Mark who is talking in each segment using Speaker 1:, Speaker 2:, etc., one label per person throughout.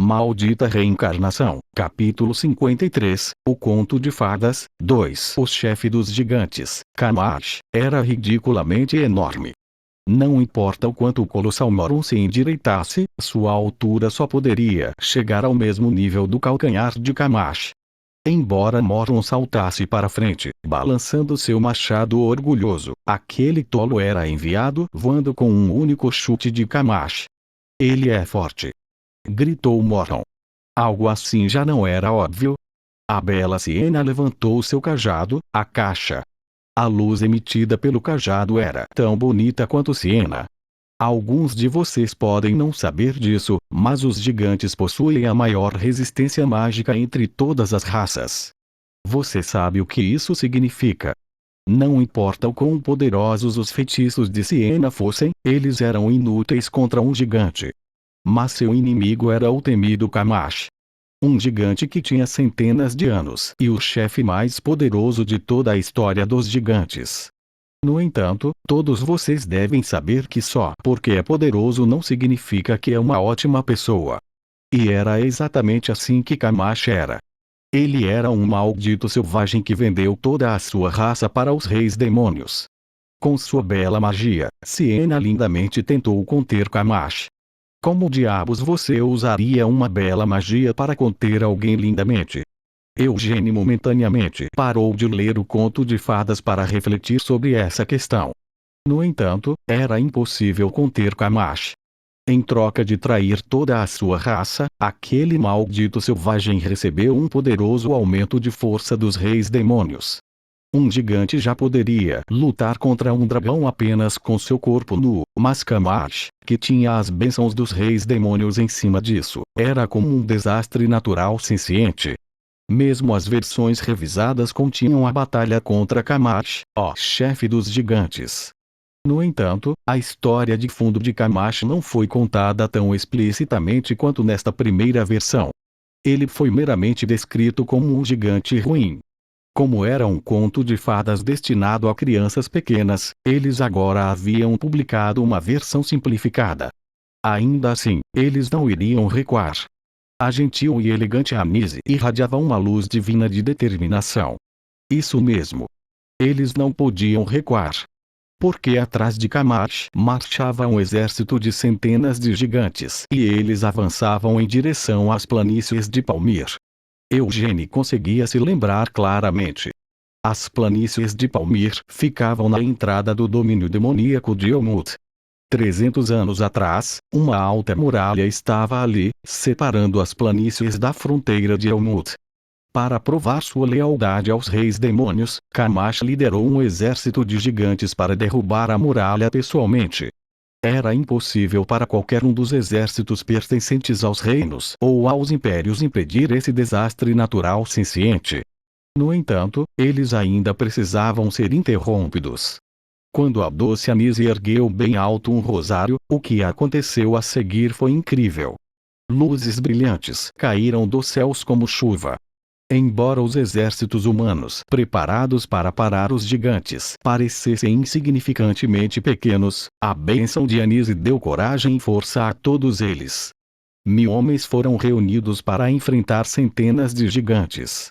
Speaker 1: Maldita Reencarnação, capítulo 53, O Conto de Fadas, 2. O chefe dos gigantes, Kamash, era ridiculamente enorme. Não importa o quanto o colossal Moron se endireitasse, sua altura só poderia chegar ao mesmo nível do calcanhar de Kamash. Embora Moron saltasse para frente, balançando seu machado orgulhoso, aquele tolo era enviado voando com um único chute de Kamash. Ele é forte! Gritou Moron. Algo assim já não era óbvio? A bela Siena levantou seu cajado, a caixa. A luz emitida pelo cajado era tão bonita quanto Siena. Alguns de vocês podem não saber disso, mas os gigantes possuem a maior resistência mágica entre todas as raças. Você sabe o que isso significa? Não importa o quão poderosos os feitiços de Siena fossem, eles eram inúteis contra um gigante. Mas seu inimigo era o temido Kamash. Um gigante que tinha centenas de anos e o chefe mais poderoso de toda a história dos gigantes. No entanto, todos vocês devem saber que só porque é poderoso não significa que é uma ótima pessoa. E era exatamente assim que Kamash era. Ele era um maldito selvagem que vendeu toda a sua raça para os reis demônios. Com sua bela magia, Siena lindamente tentou conter Kamash. Como diabos você usaria uma bela magia para conter alguém lindamente? Eugênio momentaneamente parou de ler o conto de fadas para refletir sobre essa questão. No entanto, era impossível conter Kamash. Em troca de trair toda a sua raça, aquele maldito selvagem recebeu um poderoso aumento de força dos reis demônios. Um gigante já poderia lutar contra um dragão apenas com seu corpo nu, mas Kamash, que tinha as bênçãos dos reis demônios em cima disso, era como um desastre natural senciente. Mesmo as versões revisadas continham a batalha contra Kamash, ó chefe dos gigantes. No entanto, a história de fundo de Kamash não foi contada tão explicitamente quanto nesta primeira versão. Ele foi meramente descrito como um gigante ruim. Como era um conto de fadas destinado a crianças pequenas, eles agora haviam publicado uma versão simplificada. Ainda assim, eles não iriam recuar. A gentil e elegante Anise irradiava uma luz divina de determinação. Isso mesmo. Eles não podiam recuar. Porque atrás de Kamash marchava um exército de centenas de gigantes e eles avançavam em direção às planícies de Palmyr. Eugênio conseguia se lembrar claramente. As planícies de Palmyr ficavam na entrada do domínio demoníaco de Elmut. 300 anos atrás, uma alta muralha estava ali, separando as planícies da fronteira de Elmut. Para provar sua lealdade aos reis demônios, Kamash liderou um exército de gigantes para derrubar a muralha pessoalmente. Era impossível para qualquer um dos exércitos pertencentes aos reinos ou aos impérios impedir esse desastre natural senciente. No entanto, eles ainda precisavam ser interrompidos. Quando a doce Anise ergueu bem alto um rosário, o que aconteceu a seguir foi incrível. Luzes brilhantes caíram dos céus como chuva. Embora os exércitos humanos preparados para parar os gigantes parecessem insignificantemente pequenos, a bênção de Anise deu coragem e força a todos eles. 1000 homens foram reunidos para enfrentar centenas de gigantes.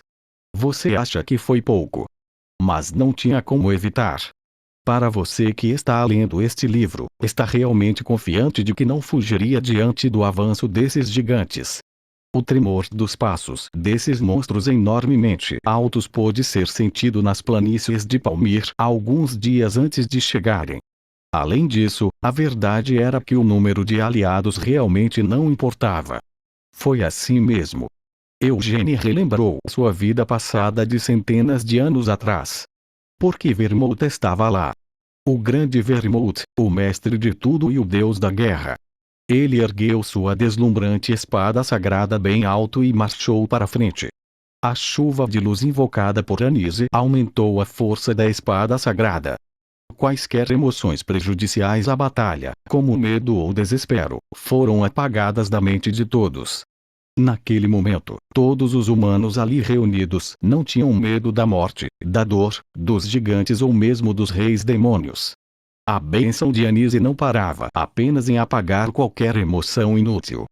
Speaker 1: Você acha que foi pouco? Mas não tinha como evitar. Para você que está lendo este livro, está realmente confiante de que não fugiria diante do avanço desses gigantes? O tremor dos passos desses monstros enormemente altos pôde ser sentido nas planícies de Palmyr alguns dias antes de chegarem. Além disso, a verdade era que o número de aliados realmente não importava. Foi assim mesmo. Eugênio relembrou sua vida passada de centenas de anos atrás. Porque Vermouth estava lá. O grande Vermouth, o mestre de tudo e o deus da guerra. Ele ergueu sua deslumbrante espada sagrada bem alto e marchou para frente. A chuva de luz invocada por Anise aumentou a força da espada sagrada. Quaisquer emoções prejudiciais à batalha, como medo ou desespero, foram apagadas da mente de todos. Naquele momento, todos os humanos ali reunidos não tinham medo da morte, da dor, dos gigantes ou mesmo dos reis demônios. A bênção de Anise não parava apenas em apagar qualquer emoção inútil.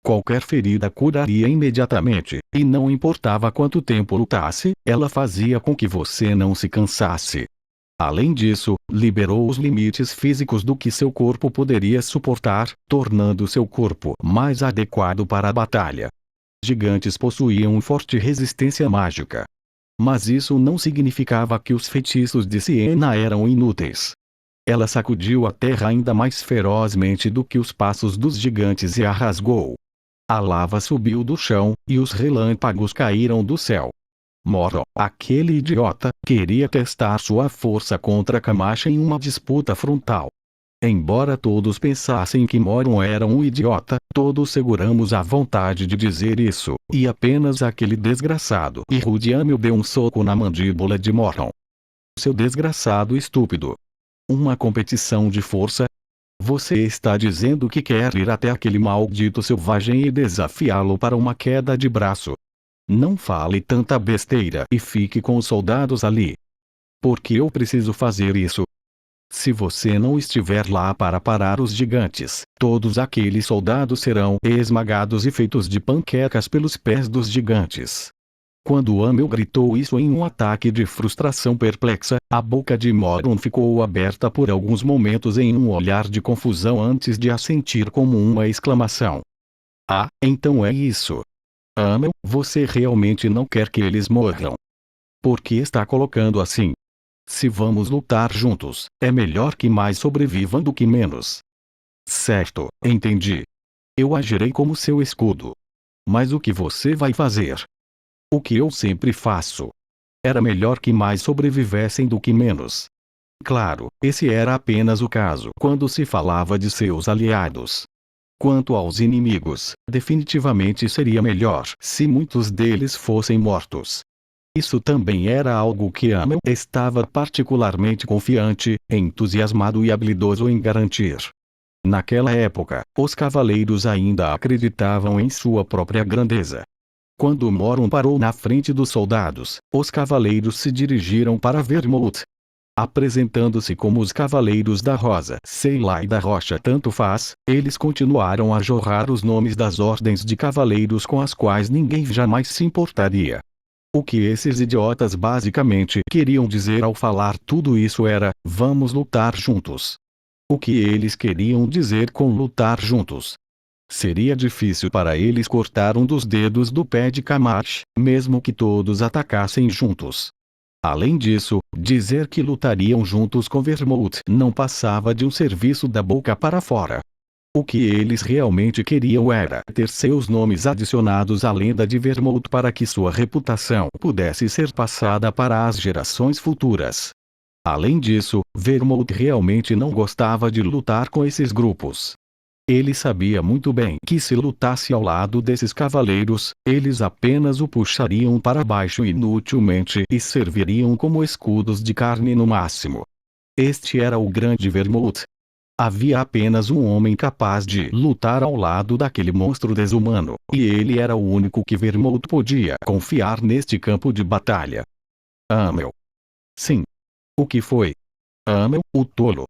Speaker 1: Qualquer ferida curaria imediatamente, e não importava quanto tempo lutasse, ela fazia com que você não se cansasse. Além disso, liberou os limites físicos do que seu corpo poderia suportar, tornando seu corpo mais adequado para a batalha. Gigantes possuíam forte resistência mágica. Mas isso não significava que os feitiços de Siena eram inúteis. Ela sacudiu a terra ainda mais ferozmente do que os passos dos gigantes e a rasgou. A lava subiu do chão, e os relâmpagos caíram do céu. Moron, aquele idiota, queria testar sua força contra Camacha em uma disputa frontal. Embora todos pensassem que Moron era um idiota, todos seguramos a vontade de dizer isso, e apenas aquele desgraçado e Rudiamel deu um soco na mandíbula de Moron. Seu desgraçado estúpido. Uma competição de força? Você está dizendo que quer ir até aquele maldito selvagem e desafiá-lo para uma queda de braço. Não fale tanta besteira e fique com os soldados ali. Por que eu preciso fazer isso? Se você não estiver lá para parar os gigantes, todos aqueles soldados serão esmagados e feitos de panquecas pelos pés dos gigantes. Quando Amel gritou isso em um ataque de frustração perplexa, a boca de Moron ficou aberta por alguns momentos em um olhar de confusão antes de assentir como uma exclamação. Ah, então é isso. Amel, você realmente não quer que eles morram. Por que está colocando assim? Se vamos lutar juntos, é melhor que mais sobrevivam do que menos. Certo, entendi. Eu agirei como seu escudo. Mas o que você vai fazer? O que eu sempre faço. Era melhor que mais sobrevivessem do que menos. Claro, esse era apenas o caso quando se falava de seus aliados. Quanto aos inimigos, definitivamente seria melhor se muitos deles fossem mortos. Isso também era algo que Amel estava particularmente confiante, entusiasmado e habilidoso em garantir. Naquela época, os cavaleiros ainda acreditavam em sua própria grandeza. Quando Moron parou na frente dos soldados, os cavaleiros se dirigiram para Vermouth. Apresentando-se como os Cavaleiros da Rosa, sei lá e da Rocha tanto faz, eles continuaram a jorrar os nomes das ordens de cavaleiros com as quais ninguém jamais se importaria. O que esses idiotas basicamente queriam dizer ao falar tudo isso era, vamos lutar juntos. O que eles queriam dizer com lutar juntos? Seria difícil para eles cortar um dos dedos do pé de Camacha, mesmo que todos atacassem juntos. Além disso, dizer que lutariam juntos com Vermouth não passava de um serviço da boca para fora. O que eles realmente queriam era ter seus nomes adicionados à lenda de Vermouth para que sua reputação pudesse ser passada para as gerações futuras. Além disso, Vermouth realmente não gostava de lutar com esses grupos. Ele sabia muito bem que se lutasse ao lado desses cavaleiros, eles apenas o puxariam para baixo inutilmente e serviriam como escudos de carne no máximo. Este era o grande Vermouth. Havia apenas um homem capaz de lutar ao lado daquele monstro desumano, e ele era o único que Vermouth podia confiar neste campo de batalha. Amel. Sim. O que foi? Amel, o tolo.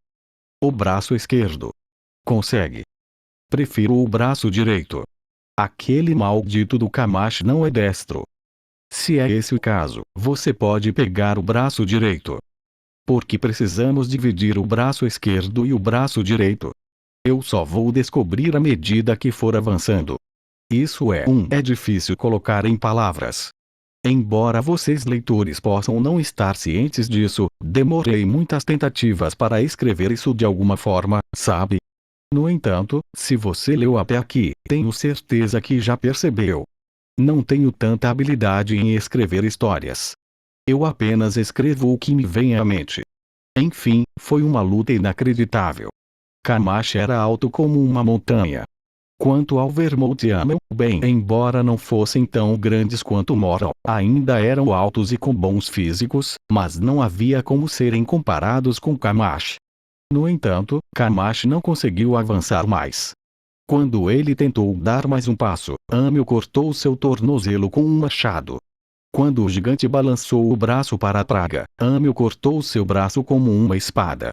Speaker 1: O braço esquerdo. Consegue. Prefiro o braço direito. Aquele maldito do Camacha não é destro. Se é esse o caso, você pode pegar o braço direito. Porque precisamos dividir o braço esquerdo e o braço direito. Eu só vou descobrir à medida que for avançando. Isso é difícil colocar em palavras. Embora vocês leitores possam não estar cientes disso, demorei muitas tentativas para escrever isso de alguma forma, sabe? No entanto, se você leu até aqui, tenho certeza que já percebeu. Não tenho tanta habilidade em escrever histórias. Eu apenas escrevo o que me vem à mente. Enfim, foi uma luta inacreditável. Camacha era alto como uma montanha. Quanto ao Vermouth e Amel, bem, embora não fossem tão grandes quanto Moron, ainda eram altos e com bons físicos, mas não havia como serem comparados com Camacha. No entanto, Camacha não conseguiu avançar mais. Quando ele tentou dar mais um passo, Amel cortou seu tornozelo com um machado. Quando o gigante balançou o braço para a praga, Amel cortou seu braço como uma espada.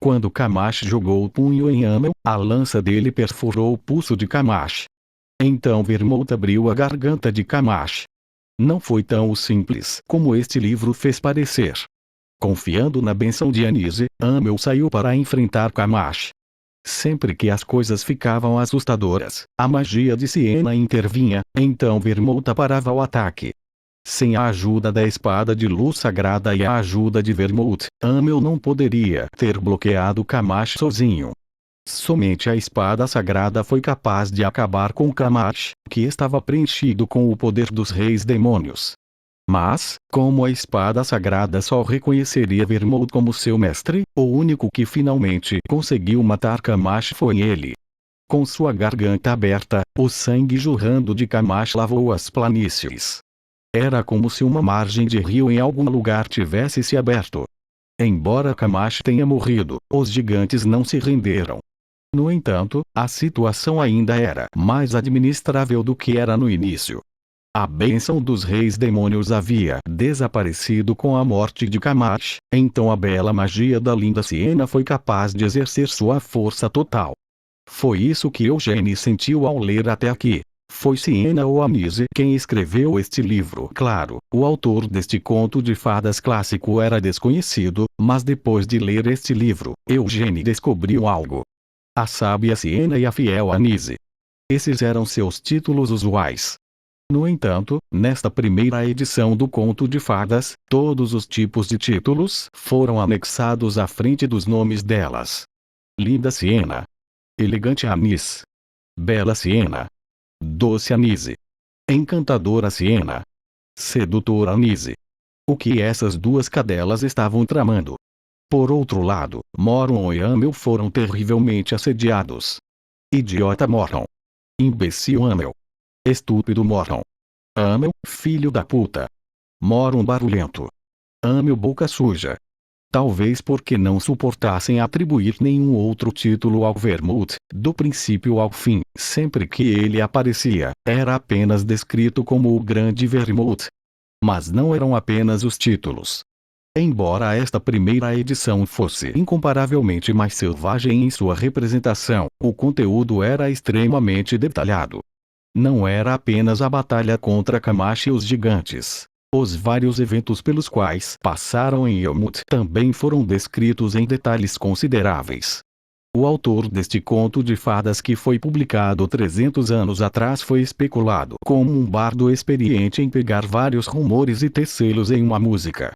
Speaker 1: Quando Camacha jogou o punho em Amel, a lança dele perfurou o pulso de Camacha. Então Vermouth abriu a garganta de Camacho. Não foi tão simples como este livro fez parecer. Confiando na benção de Anise, Amel saiu para enfrentar Camacho. Sempre que as coisas ficavam assustadoras, a magia de Siena intervinha, então Vermouth parava o ataque. Sem a ajuda da espada de luz sagrada e a ajuda de Vermouth, Amel não poderia ter bloqueado Camacho sozinho. Somente a espada sagrada foi capaz de acabar com Camacho, que estava preenchido com o poder dos reis demônios. Mas, como a espada sagrada só reconheceria Vermouth como seu mestre, o único que finalmente conseguiu matar Camacho foi ele. Com sua garganta aberta, o sangue jorrando de Camacho lavou as planícies. Era como se uma margem de rio em algum lugar tivesse se aberto. Embora Camacho tenha morrido, os gigantes não se renderam. No entanto, a situação ainda era mais administrável do que era no início. A bênção dos reis demônios havia desaparecido com a morte de Camacho, então a bela magia da linda Siena foi capaz de exercer sua força total. Foi isso que Eugênie sentiu ao ler até aqui. Foi Siena ou Anise quem escreveu este livro. Claro, o autor deste conto de fadas clássico era desconhecido, mas depois de ler este livro, Eugênie descobriu algo. A sábia Siena e a fiel Anise. Esses eram seus títulos usuais. No entanto, nesta primeira edição do Conto de Fadas, todos os tipos de títulos foram anexados à frente dos nomes delas. Linda Siena. Elegante Anise. Bela Siena. Doce Anise. Encantadora Siena. Sedutora Anise. O que essas duas cadelas estavam tramando? Por outro lado, Moron e Amel foram terrivelmente assediados. Idiota Moron. Imbecil Amel. Estúpido Moron. Amel, filho da puta. Moron barulhento. Amel boca suja. Talvez porque não suportassem atribuir nenhum outro título ao Vermouth, do princípio ao fim, sempre que ele aparecia, era apenas descrito como o Grande Vermouth. Mas não eram apenas os títulos. Embora esta primeira edição fosse incomparavelmente mais selvagem em sua representação, o conteúdo era extremamente detalhado. Não era apenas a batalha contra Camacho e os gigantes. Os vários eventos pelos quais passaram em Yomut também foram descritos em detalhes consideráveis. O autor deste conto de fadas que foi publicado 300 anos atrás foi especulado como um bardo experiente em pegar vários rumores e tecê-los em uma música.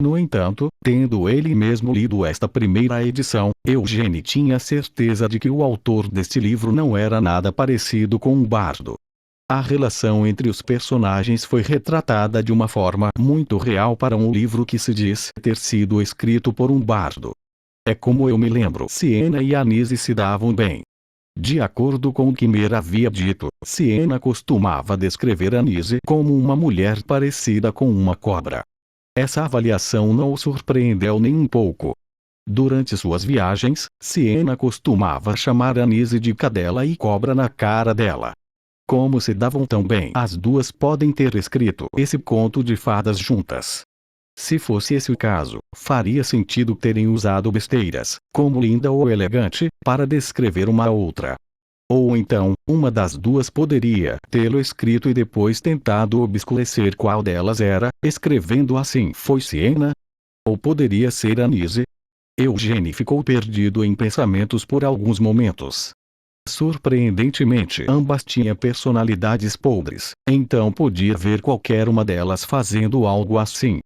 Speaker 1: No entanto, tendo ele mesmo lido esta primeira edição, Eugênie tinha certeza de que o autor deste livro não era nada parecido com um bardo. A relação entre os personagens foi retratada de uma forma muito real para um livro que se diz ter sido escrito por um bardo. É como eu me lembro. Siena e Anise se davam bem. De acordo com o que Mer havia dito, Siena costumava descrever Anise como uma mulher parecida com uma cobra. Essa avaliação não o surpreendeu nem um pouco. Durante suas viagens, Siena costumava chamar Anise de cadela e cobra na cara dela. Como se davam tão bem, as duas podem ter escrito esse conto de fadas juntas. Se fosse esse o caso, faria sentido terem usado besteiras, como linda ou elegante, para descrever uma a outra. Ou então, uma das duas poderia tê-lo escrito e depois tentado obscurecer qual delas era, escrevendo assim: foi Siena? Ou poderia ser Anise? Eugênie ficou perdido em pensamentos por alguns momentos. Surpreendentemente, ambas tinham personalidades podres, então podia ver qualquer uma delas fazendo algo assim.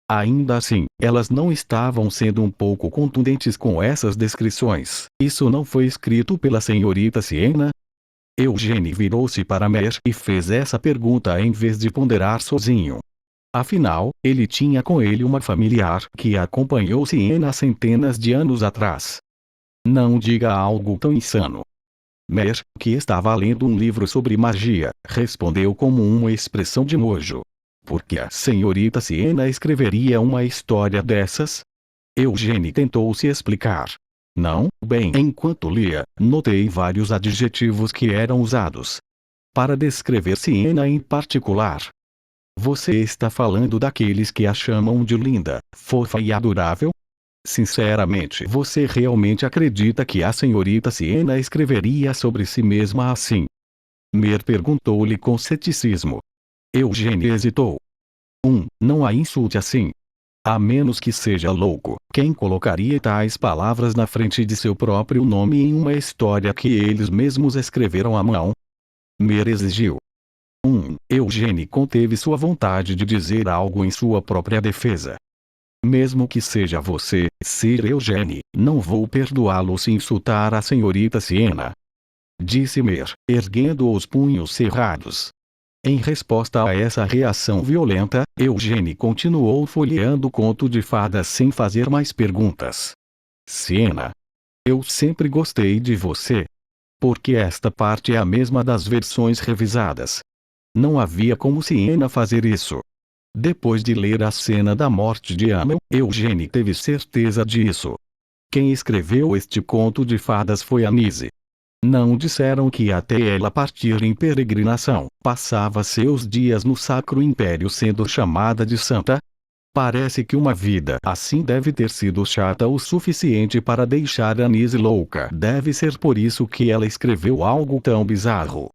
Speaker 1: Ainda assim, elas não estavam sendo um pouco contundentes com essas descrições. Isso não foi escrito pela senhorita Siena? Eugênie virou-se para Mer e fez essa pergunta em vez de ponderar sozinho. Afinal, ele tinha com ele uma familiar que acompanhou Siena há centenas de anos atrás. Não diga algo tão insano. Mer, que estava lendo um livro sobre magia, respondeu como uma expressão de nojo. Por que a senhorita Siena escreveria uma história dessas? Eugênie tentou se explicar. Não, bem, enquanto lia, notei vários adjetivos que eram usados para descrever Siena em particular. Você está falando daqueles que a chamam de linda, fofa e adorável? Sinceramente, você realmente acredita que a senhorita Siena escreveria sobre si mesma assim? Mer perguntou-lhe com ceticismo. Eugênio hesitou. Não a insulte assim. A menos que seja louco, quem colocaria tais palavras na frente de seu próprio nome em uma história que eles mesmos escreveram à mão? Mer exigiu. Eugênio conteve sua vontade de dizer algo em sua própria defesa. Mesmo que seja você, Sir Eugênio, não vou perdoá-lo se insultar a senhorita Siena. Disse Mer, erguendo os punhos cerrados. Em resposta a essa reação violenta, Eugênio continuou folheando o conto de fadas sem fazer mais perguntas. Siena. Eu sempre gostei de você. Porque esta parte é a mesma das versões revisadas. Não havia como Siena fazer isso. Depois de ler a cena da morte de Amel, Eugênio teve certeza disso. Quem escreveu este conto de fadas foi Anise. Não disseram que até ela partir em peregrinação, passava seus dias no Sacro Império sendo chamada de santa? Parece que uma vida assim deve ter sido chata o suficiente para deixar Anise louca. Deve ser por isso que ela escreveu algo tão bizarro.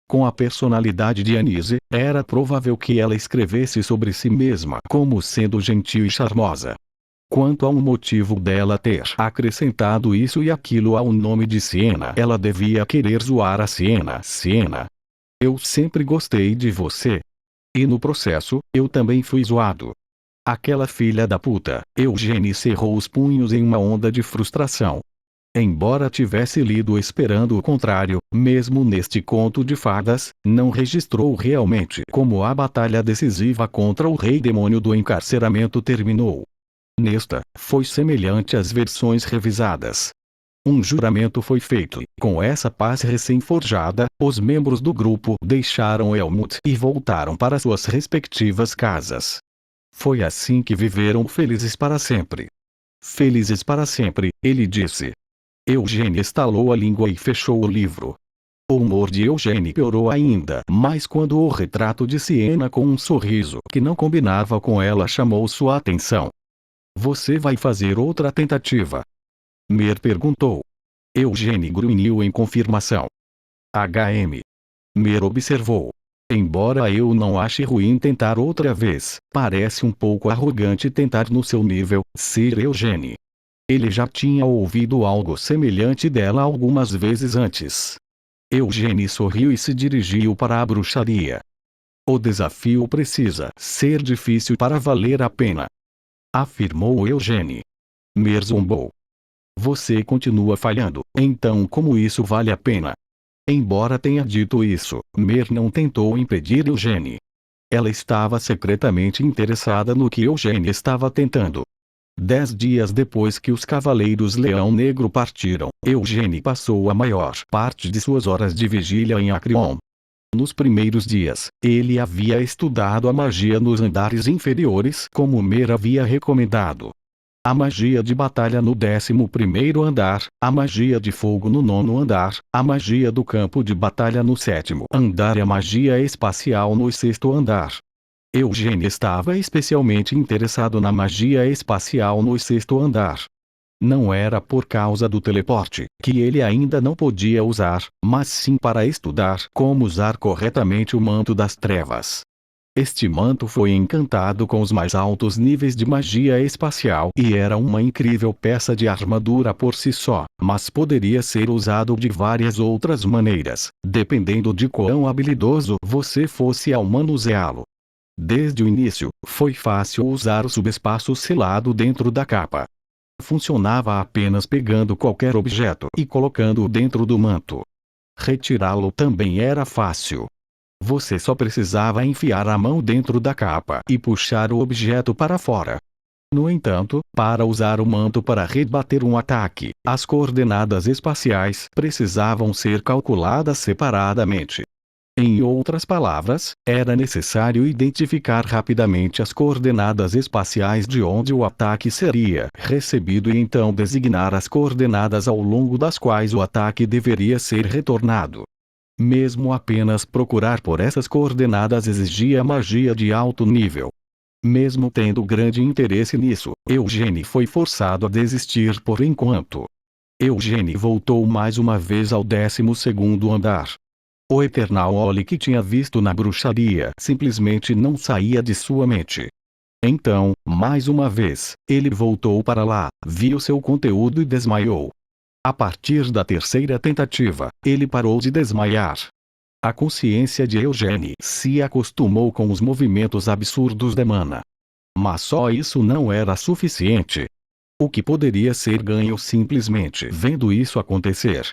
Speaker 1: Com a personalidade de Anise, era provável que ela escrevesse sobre si mesma como sendo gentil e charmosa. Quanto ao motivo dela ter acrescentado isso e aquilo ao nome de Siena, ela devia querer zoar a Siena. Siena. Eu sempre gostei de você. E no processo, eu também fui zoado. Aquela filha da puta. Eugênio cerrou os punhos em uma onda de frustração. Embora tivesse lido esperando o contrário, mesmo neste conto de fadas, não registrou realmente como a batalha decisiva contra o rei demônio do encarceramento terminou. Nesta, foi semelhante às versões revisadas. Um juramento foi feito e, com essa paz recém-forjada, os membros do grupo deixaram Elmut e voltaram para suas respectivas casas. Foi assim que viveram felizes para sempre. Felizes para sempre, ele disse. Eugênio estalou a língua e fechou o livro. O humor de Eugênio piorou ainda mais quando o retrato de Siena com um sorriso que não combinava com ela chamou sua atenção. Você vai fazer outra tentativa? Mer perguntou. Eugênio grunhiu em confirmação. HM. Mer observou. Embora eu não ache ruim tentar outra vez, parece um pouco arrogante tentar no seu nível, Sir Eugênio. Ele já tinha ouvido algo semelhante dela algumas vezes antes. Eugênio sorriu e se dirigiu para a bruxaria. O desafio precisa ser difícil para valer a pena, afirmou Eugênio. Mer zombou. Você continua falhando, então como isso vale a pena? Embora tenha dito isso, Mer não tentou impedir Eugênio. Ela estava secretamente interessada no que Eugênio estava tentando. 10 dias depois que os Cavaleiros Leão Negro partiram, Eugênio passou a maior parte de suas horas de vigília em Acreon. Nos primeiros dias, ele havia estudado a magia nos andares inferiores como Mer havia recomendado. A magia de batalha no 11º andar, a magia de fogo no 9º andar, a magia do campo de batalha no 7º andar e a magia espacial no 6º andar. Eugênio estava especialmente interessado na magia espacial no 6º andar. Não era por causa do teleporte, que ele ainda não podia usar, mas sim para estudar como usar corretamente o manto das trevas. Este manto foi encantado com os mais altos níveis de magia espacial e era uma incrível peça de armadura por si só, mas poderia ser usado de várias outras maneiras, dependendo de quão habilidoso você fosse ao manuseá-lo. Desde o início, foi fácil usar o subespaço selado dentro da capa. Funcionava apenas pegando qualquer objeto e colocando-o dentro do manto. Retirá-lo também era fácil. Você só precisava enfiar a mão dentro da capa e puxar o objeto para fora. No entanto, para usar o manto para rebater um ataque, as coordenadas espaciais precisavam ser calculadas separadamente. Em outras palavras, era necessário identificar rapidamente as coordenadas espaciais de onde o ataque seria recebido e então designar as coordenadas ao longo das quais o ataque deveria ser retornado. Mesmo apenas procurar por essas coordenadas exigia magia de alto nível. Mesmo tendo grande interesse nisso, Eugênio foi forçado a desistir por enquanto. Eugênio voltou mais uma vez ao 12º andar. O Eternal Oli que tinha visto na bruxaria simplesmente não saía de sua mente. Então, mais uma vez, ele voltou para lá, viu seu conteúdo e desmaiou. A partir da terceira tentativa, ele parou de desmaiar. A consciência de Eugene se acostumou com os movimentos absurdos de Mana. Mas só isso não era suficiente. O que poderia ser ganho simplesmente vendo isso acontecer?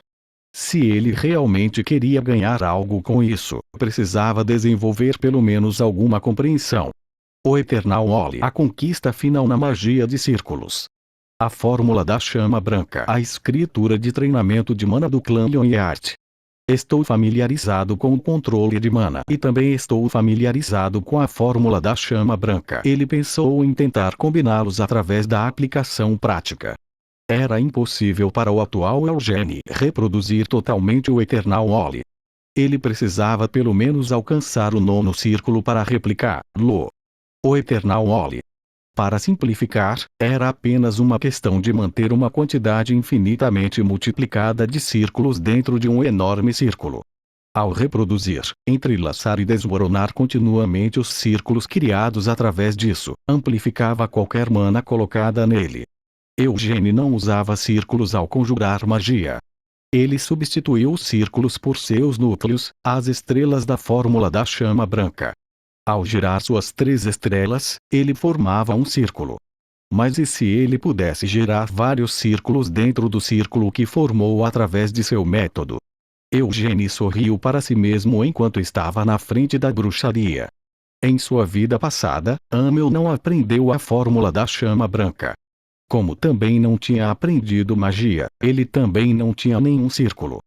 Speaker 1: Se ele realmente queria ganhar algo com isso, precisava desenvolver pelo menos alguma compreensão. O Eternal Oli, a conquista final na magia de círculos. A fórmula da chama branca, a escritura de treinamento de mana do clã Yonhyart. Estou familiarizado com o controle de mana e também estou familiarizado com a fórmula da chama branca. Ele pensou em tentar combiná-los através da aplicação prática. Era impossível para o atual Eugene reproduzir totalmente o Eternal Oli. Ele precisava pelo menos alcançar o 9º círculo para replicá-lo. O Eternal Oli. Para simplificar, era apenas uma questão de manter uma quantidade infinitamente multiplicada de círculos dentro de um enorme círculo. Ao reproduzir, entrelaçar e desmoronar continuamente os círculos criados através disso, amplificava qualquer mana colocada nele. Eugene não usava círculos ao conjurar magia. Ele substituiu os círculos por seus núcleos, as estrelas da fórmula da chama branca. Ao girar suas 3 estrelas, ele formava um círculo. Mas e se ele pudesse gerar vários círculos dentro do círculo que formou através de seu método? Eugene sorriu para si mesmo enquanto estava na frente da bruxaria. Em sua vida passada, Amel não aprendeu a fórmula da chama branca. Como também não tinha aprendido magia, ele também não tinha nenhum círculo.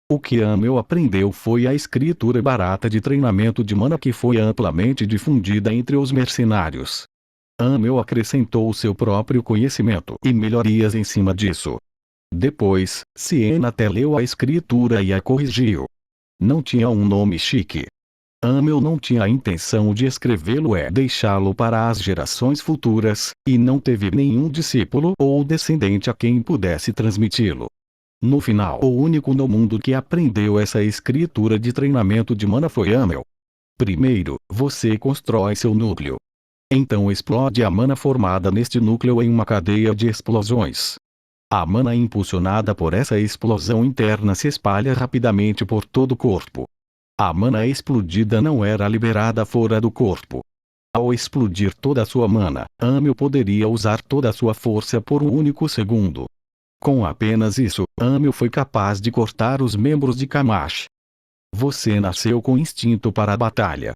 Speaker 1: O que Amel aprendeu foi a escritura barata de treinamento de mana que foi amplamente difundida entre os mercenários. Amel acrescentou seu próprio conhecimento e melhorias em cima disso. Depois, Siena até leu a escritura e a corrigiu. Não tinha um nome chique. Amel não tinha a intenção de escrevê-lo e deixá-lo para as gerações futuras, e não teve nenhum discípulo ou descendente a quem pudesse transmiti-lo. No final, o único no mundo que aprendeu essa escritura de treinamento de mana foi Amel. Primeiro, você constrói seu núcleo. Então explode a mana formada neste núcleo em uma cadeia de explosões. A mana impulsionada por essa explosão interna se espalha rapidamente por todo o corpo. A mana explodida não era liberada fora do corpo. Ao explodir toda a sua mana, Amel poderia usar toda a sua força por um único segundo. Com apenas isso, Amel foi capaz de cortar os membros de Kamash. Você nasceu com instinto para a batalha.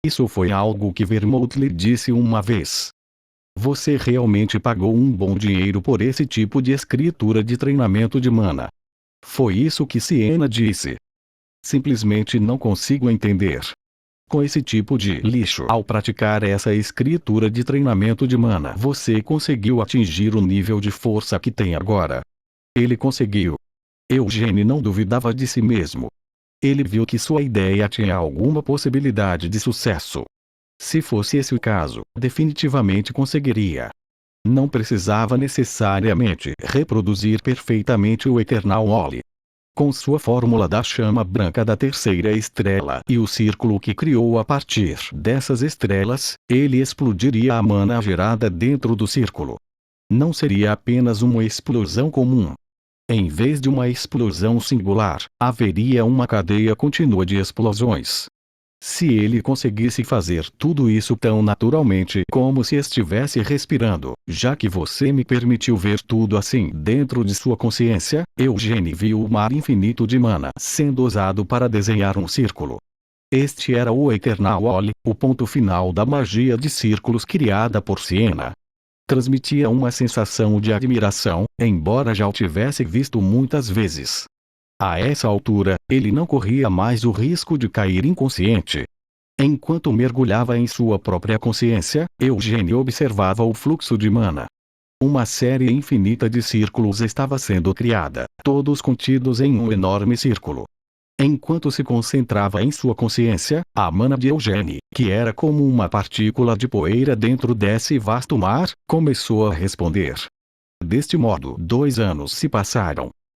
Speaker 1: Isso foi algo que Vermouth lhe disse uma vez. Você realmente pagou um bom dinheiro por esse tipo de escritura de treinamento de mana. Foi isso que Siena disse. Simplesmente não consigo entender. Com esse tipo de lixo, ao praticar essa escritura de treinamento de mana, você conseguiu atingir o nível de força que tem agora. Ele conseguiu. Eugene não duvidava de si mesmo. Ele viu que sua ideia tinha alguma possibilidade de sucesso. Se fosse esse o caso, definitivamente conseguiria. Não precisava necessariamente reproduzir perfeitamente o Eternal Oli. Com sua fórmula da chama branca da terceira estrela e o círculo que criou a partir dessas estrelas, ele explodiria a mana gerada dentro do círculo. Não seria apenas uma explosão comum. Em vez de uma explosão singular, haveria uma cadeia contínua de explosões. Se ele conseguisse fazer tudo isso tão naturalmente como se estivesse respirando, já que você me permitiu ver tudo assim dentro de sua consciência, Eugene viu o mar infinito de mana sendo usado para desenhar um círculo. Este era o Eternal Oli, o ponto final da magia de círculos criada por Siena. Transmitia uma sensação de admiração, embora já o tivesse visto muitas vezes. A essa altura, ele não corria mais o risco de cair inconsciente. Enquanto mergulhava em sua própria consciência, Eugene observava o fluxo de mana. Uma série infinita de círculos estava sendo criada, todos contidos em um enorme círculo. Enquanto se concentrava em sua consciência, a mana de Eugene, que era como uma partícula de poeira dentro desse vasto mar, começou a responder. Deste modo, 2 anos se passaram.